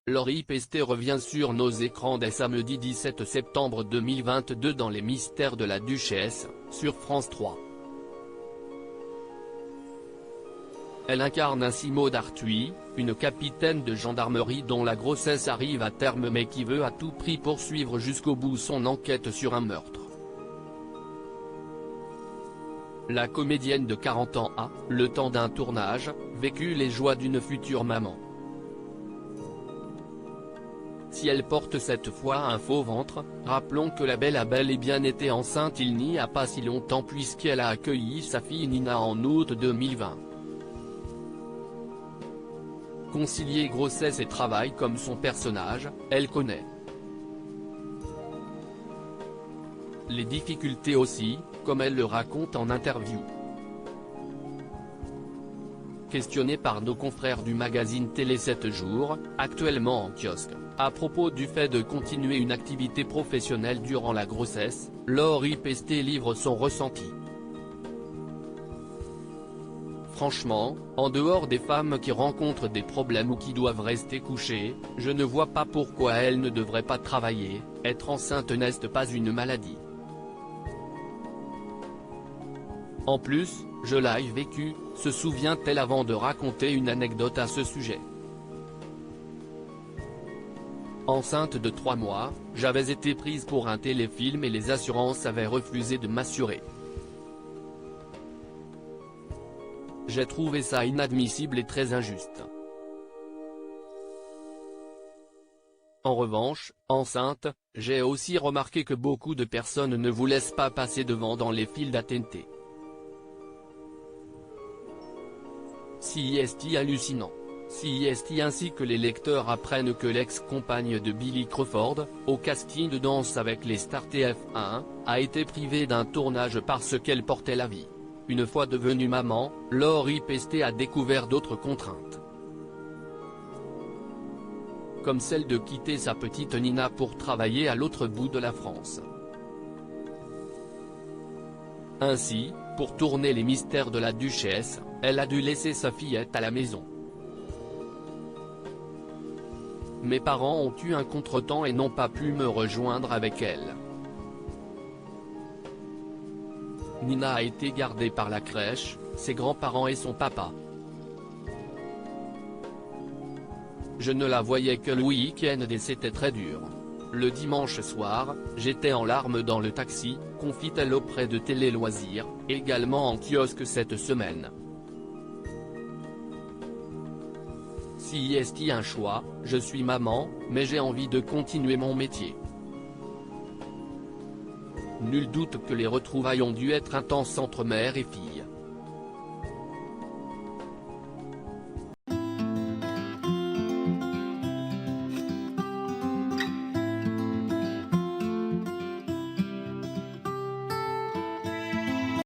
Lori Pesté revient sur nos écrans dès samedi 17 septembre 2022 dans Les Mystères de la Duchesse, sur France 3. Elle incarne ainsi Maud Arthuis, une capitaine de gendarmerie dont la grossesse arrive à terme mais qui veut à tout prix poursuivre jusqu'au bout son enquête sur un meurtre. La comédienne de 40 ans a, le temps d'un tournage, vécu les joies d'une future maman. Si elle porte cette fois un faux ventre, rappelons que la belle a bel et bien été enceinte il n'y a pas si longtemps puisqu'elle a accueilli sa fille Nina en août 2020. Concilier grossesse et travail comme son personnage, elle connaît les difficultés aussi, comme elle le raconte en interview. Questionnée par nos confrères du magazine Télé 7 jours, actuellement en kiosque, à propos du fait de continuer une activité professionnelle durant la grossesse, Lori Pesté livre son ressenti. Franchement, en dehors des femmes qui rencontrent des problèmes ou qui doivent rester couchées, je ne vois pas pourquoi elles ne devraient pas travailler. Être enceinte n'est pas une maladie. En plus, je l'ai vécu, se souvient-elle avant de raconter une anecdote à ce sujet. Enceinte de 3 mois, j'avais été prise pour un téléfilm et les assurances avaient refusé de m'assurer. J'ai trouvé ça inadmissible et très injuste. En revanche, enceinte, j'ai aussi remarqué que beaucoup de personnes ne vous laissent pas passer devant dans les files d'attente. C'est hallucinant. C'est ainsi que les lecteurs apprennent que l'ex-compagne de Billy Crawford, au casting de Danse avec les stars TF1, a été privée d'un tournage parce qu'elle portait la vie. Une fois devenue maman, Lori Pesté a découvert d'autres contraintes. Comme celle de quitter sa petite Nina pour travailler à l'autre bout de la France. Ainsi, pour tourner Les Mystères de la Duchesse, elle a dû laisser sa fillette à la maison. Mes parents ont eu un contretemps et n'ont pas pu me rejoindre avec elle. Nina a été gardée par la crèche, ses grands-parents et son papa. Je ne la voyais que le week-end et c'était très dur. Le dimanche soir, j'étais en larmes dans le taxi, confie-t-elle auprès de Télé Loisirs, également en kiosque cette semaine. C'est un choix, je suis maman, mais j'ai envie de continuer mon métier. Nul doute que les retrouvailles ont dû être intenses entre mère et fille.